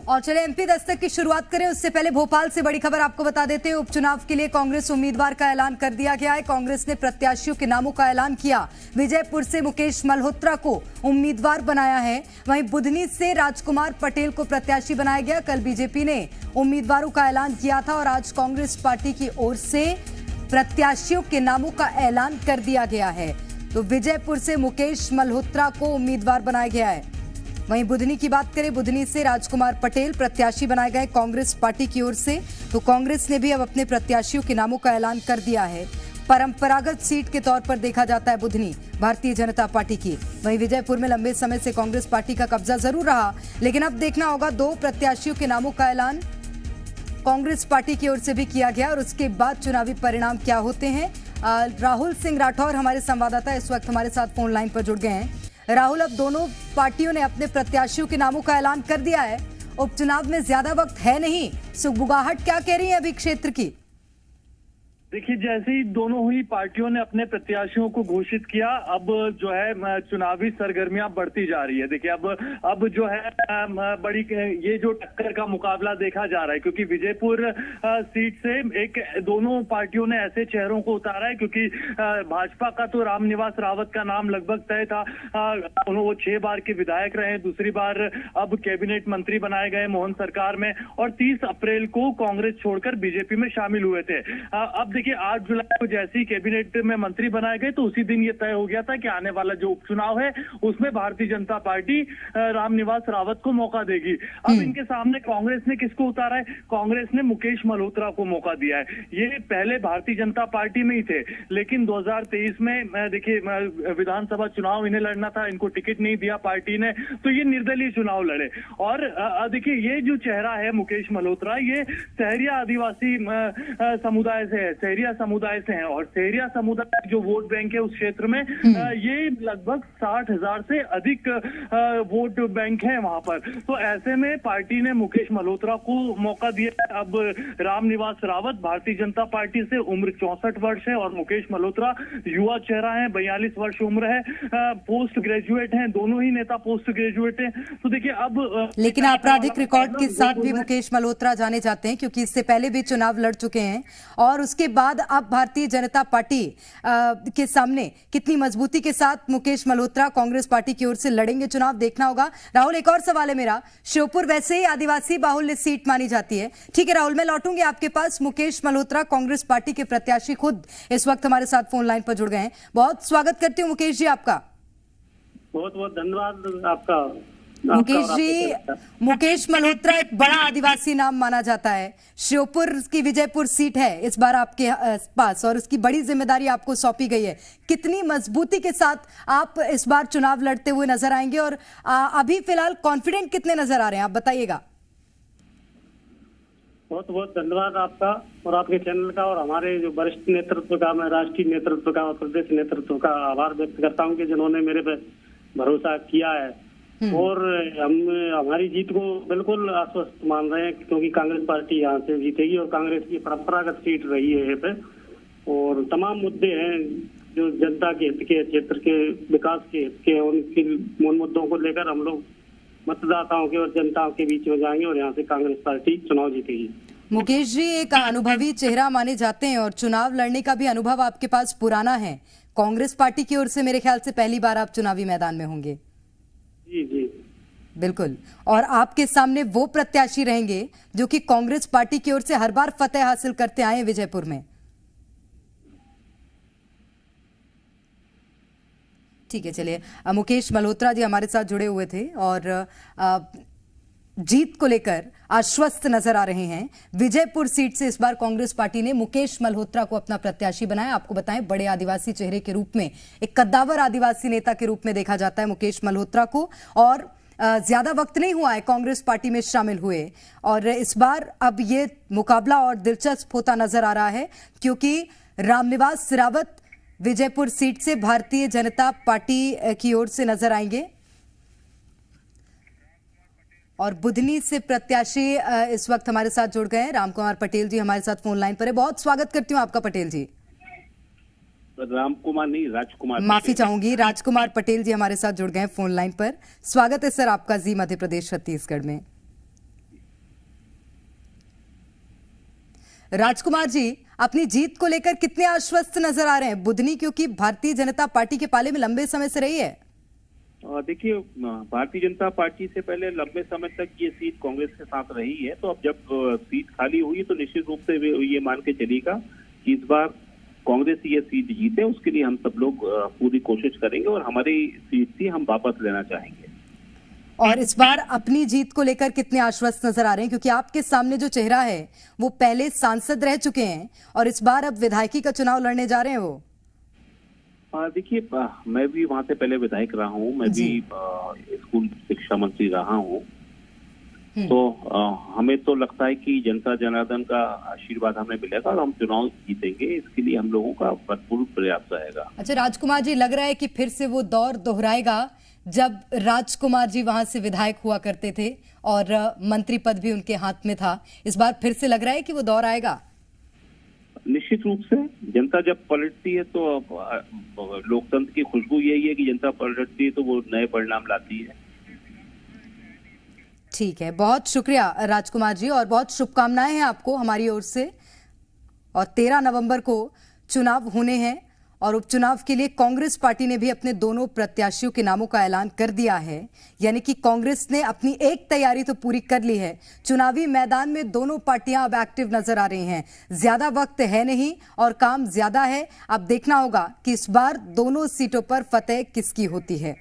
और चले एमपी दस्तक की शुरुआत करें उससे पहले भोपाल से बड़ी खबर आपको बता देते हैं। उपचुनाव के लिए कांग्रेस उम्मीदवार का ऐलान कर दिया गया है। कांग्रेस ने प्रत्याशियों के नामों का ऐलान किया। विजयपुर से मुकेश मल्होत्रा को उम्मीदवार बनाया है। वहीं बुधनी से राजकुमार पटेल को प्रत्याशी बनाया गया। कल बीजेपी ने उम्मीदवारों का ऐलान किया था और आज कांग्रेस पार्टी की ओर से प्रत्याशियों के नामों का ऐलान कर दिया गया है। तो विजयपुर से मुकेश मल्होत्रा को उम्मीदवार बनाया गया है। वहीं बुधनी की बात करें, बुधनी से राजकुमार पटेल प्रत्याशी बनाए गए कांग्रेस पार्टी की ओर से। तो कांग्रेस ने भी अब अपने प्रत्याशियों के नामों का ऐलान कर दिया है। परंपरागत सीट के तौर पर देखा जाता है बुधनी भारतीय जनता पार्टी की। वहीं विजयपुर में लंबे समय से कांग्रेस पार्टी का कब्जा जरूर रहा, लेकिन अब देखना होगा दो प्रत्याशियों के नामों का ऐलान कांग्रेस पार्टी की ओर से भी किया गया और उसके बाद चुनावी परिणाम क्या होते हैं। राहुल सिंह राठौर हमारे संवाददाता इस वक्त हमारे साथ फोन लाइन पर जुड़ गए हैं। राहुल, अब दोनों पार्टियों ने अपने प्रत्याशियों के नामों का ऐलान कर दिया है। उपचुनाव में ज्यादा वक्त है नहीं, सुगबुगाहट क्या कह रही है अभी क्षेत्र की? देखिए, जैसे ही दोनों ही पार्टियों ने अपने प्रत्याशियों को घोषित किया, अब जो है चुनावी सरगर्मियां बढ़ती जा रही है। देखिए, अब जो है बड़ी ये जो टक्कर का मुकाबला देखा जा रहा है, क्योंकि विजयपुर सीट से एक दोनों पार्टियों ने ऐसे चेहरों को उतारा है, क्योंकि भाजपा का तो रामनिवास रावत का नाम लगभग तय था। वो 6 बार के विधायक रहे, दूसरी बार अब कैबिनेट मंत्री बनाए गए मोहन सरकार में, और 30 अप्रैल को कांग्रेस छोड़कर बीजेपी में शामिल हुए थे। अब देखिए, 8 जुलाई को जैसे ही कैबिनेट में मंत्री बनाए गए तो उसी दिन ये तय हो गया था कि आने वाला जो उपचुनाव है उसमें भारतीय जनता पार्टी रामनिवास रावत को मौका देगी। अब इनके सामने कांग्रेस ने किसको उतारा है? कांग्रेस ने मुकेश मल्होत्रा को मौका दिया है। ये पहले भारतीय जनता पार्टी में ही थे, लेकिन 2023 में देखिए विधानसभा चुनाव इन्हें लड़ना था, इनको टिकट नहीं दिया पार्टी ने, तो ये निर्दलीय चुनाव लड़े। और देखिए, ये जो चेहरा है मुकेश मल्होत्रा, ये सहरिया आदिवासी समुदाय से है, सहरिया समुदाय से हैं, और सहरिया समुदाय जो वोट बैंक है उस क्षेत्र में ये लगभग 60,000 से अधिक वोट बैंक है वहां पर। तो ऐसे में पार्टी ने मुकेश मल्होत्रा को मौका दिया। अब रामनिवास रावत भारतीय जनता पार्टी से, उम्र 64 वर्ष है, और मुकेश मल्होत्रा युवा चेहरा है, 42 वर्ष उम्र है, पोस्ट ग्रेजुएट हैं, दोनों ही नेता पोस्ट ग्रेजुएट हैं। तो देखिए, अब लेकिन आपराधिक रिकॉर्ड के साथ भी मुकेश मल्होत्रा जाने जाते हैं, क्योंकि इससे पहले भी चुनाव लड़ चुके हैं और उसके बाद अब भारतीय जनता पार्टी के सामने कितनी मजबूती के साथ मुकेश मल्होत्रा कांग्रेस पार्टी की ओर से लड़ेंगे चुनाव, देखना होगा। राहुल, एक और सवाल है मेरा। श्योपुर वैसे ही आदिवासी बाहुल्य सीट मानी जाती है। ठीक है राहुल, मैं लौटूंगी आपके पास। मुकेश मल्होत्रा कांग्रेस पार्टी के प्रत्याशी खुद इस वक्त हमारे साथ फोन लाइन पर जुड़ गए हैं। बहुत स्वागत करती हूँ मुकेश जी आपका। बहुत बहुत धन्यवाद आपका। मुकेश जी, मुकेश मल्होत्रा एक बड़ा आदिवासी नाम माना जाता है। श्योपुर की विजयपुर सीट है इस बार आपके पास और उसकी बड़ी जिम्मेदारी आपको सौंपी गई है। कितनी मजबूती के साथ आप इस बार चुनाव लड़ते हुए नजर आएंगे और अभी फिलहाल कॉन्फिडेंट कितने नजर आ रहे हैं, आप बताइएगा। बहुत बहुत धन्यवाद आपका और आपके चैनल का, और हमारे जो वरिष्ठ नेतृत्व का, मैं राष्ट्रीय नेतृत्व का और प्रदेश नेतृत्व का आभार व्यक्त करता हूं कि जिन्होंने मेरे पे भरोसा किया है। और हम हमारी जीत को बिल्कुल आश्वस्त मान रहे हैं, क्योंकि कांग्रेस पार्टी यहाँ से जीतेगी और कांग्रेस की परंपरागत सीट रही है ये पे। और तमाम मुद्दे हैं जो जनता के हित के, क्षेत्र के विकास के हित के, उन मुद्दों को लेकर हम लोग मतदाताओं के और जनता के बीच में जाएंगे और यहाँ से कांग्रेस पार्टी चुनाव जीतेगी। मुकेश जी, एक अनुभवी चेहरा माने जाते हैं और चुनाव लड़ने का भी अनुभव आपके पास पुराना है। कांग्रेस पार्टी की ओर से मेरे ख्याल से पहली बार आप चुनावी मैदान में होंगे। जी जी बिल्कुल, और आपके सामने वो प्रत्याशी रहेंगे जो कि कांग्रेस पार्टी की ओर से हर बार फतेह हासिल करते आए विजयपुर में। ठीक है, चलिए, मुकेश मल्होत्रा जी हमारे साथ जुड़े हुए थे और जीत को लेकर आश्वस्त नजर आ रहे हैं। विजयपुर सीट से इस बार कांग्रेस पार्टी ने मुकेश मल्होत्रा को अपना प्रत्याशी बनाया। आपको बताएं, बड़े आदिवासी चेहरे के रूप में, एक कद्दावर आदिवासी नेता के रूप में देखा जाता है मुकेश मल्होत्रा को, और ज्यादा वक्त नहीं हुआ है कांग्रेस पार्टी में शामिल हुए। और इस बार अब ये मुकाबला और दिलचस्प होता नजर आ रहा है, क्योंकि रामनिवास रावत विजयपुर सीट से भारतीय जनता पार्टी की ओर से नजर आएंगे और बुधनी से प्रत्याशी इस वक्त हमारे साथ जुड़ गए हैं। रामकुमार पटेल जी हमारे साथ फोन लाइन पर है। बहुत स्वागत करती हूं आपका पटेल जी। रामकुमार नहीं, राजकुमार, माफी चाहूंगी, राजकुमार पटेल जी हमारे साथ जुड़ गए हैं फोन लाइन पर। स्वागत है सर आपका जी मध्य प्रदेश छत्तीसगढ़ में। राजकुमार जी, अपनी जीत को लेकर कितने आश्वस्त नजर आ रहे हैं? बुधनी क्योंकि भारतीय जनता पार्टी के पाले में लंबे समय से रही है। देखिए, भारतीय जनता पार्टी से पहले लंबे समय तक ये सीट कांग्रेस के साथ रही है, तो अब जब सीट खाली हुई तो निश्चित रूप से ये मान के चलेगा कि इस बार कांग्रेस ये सीट जीते। उसके लिए हम सब लोग पूरी कोशिश करेंगे और हमारी सीट थी हम वापस लेना चाहेंगे। और इस बार अपनी जीत को लेकर कितने आश्वस्त नजर आ रहे हैं, क्योंकि आपके सामने जो चेहरा है वो पहले सांसद रह चुके हैं और इस बार अब विधायकी का चुनाव लड़ने जा रहे हैं वो। देखिए, मैं भी वहां से पहले विधायक रहा हूं, मैं भी स्कूल शिक्षा मंत्री रहा हूं, तो हमें तो लगता है कि जनता जनार्दन का आशीर्वाद हमें मिलेगा और हम चुनाव जीतेंगे। इसके लिए हम लोगों का भरपूर प्रयास रहेगा। अच्छा राजकुमार जी, लग रहा है कि फिर से वो दौर दोहराएगा जब राजकुमार जी वहां से विधायक हुआ करते थे और मंत्री पद भी उनके हाथ में था। इस बार फिर से लग रहा है कि वो दौर आएगा। निश्चित रूप से जनता जब पलटती है तो लोकतंत्र की खुशबू यही है कि जनता पलटती है तो वो नए परिणाम लाती है। ठीक है, बहुत शुक्रिया राजकुमार जी और बहुत शुभकामनाएं हैं आपको हमारी ओर से। और 13 नवंबर को चुनाव होने हैं और उपचुनाव के लिए कांग्रेस पार्टी ने भी अपने दोनों प्रत्याशियों के नामों का ऐलान कर दिया है। यानी कि कांग्रेस ने अपनी एक तैयारी तो पूरी कर ली है। चुनावी मैदान में दोनों पार्टियां अब एक्टिव नजर आ रही हैं। ज्यादा वक्त है नहीं और काम ज्यादा है। अब देखना होगा कि इस बार दोनों सीटों पर फतेह किसकी होती है।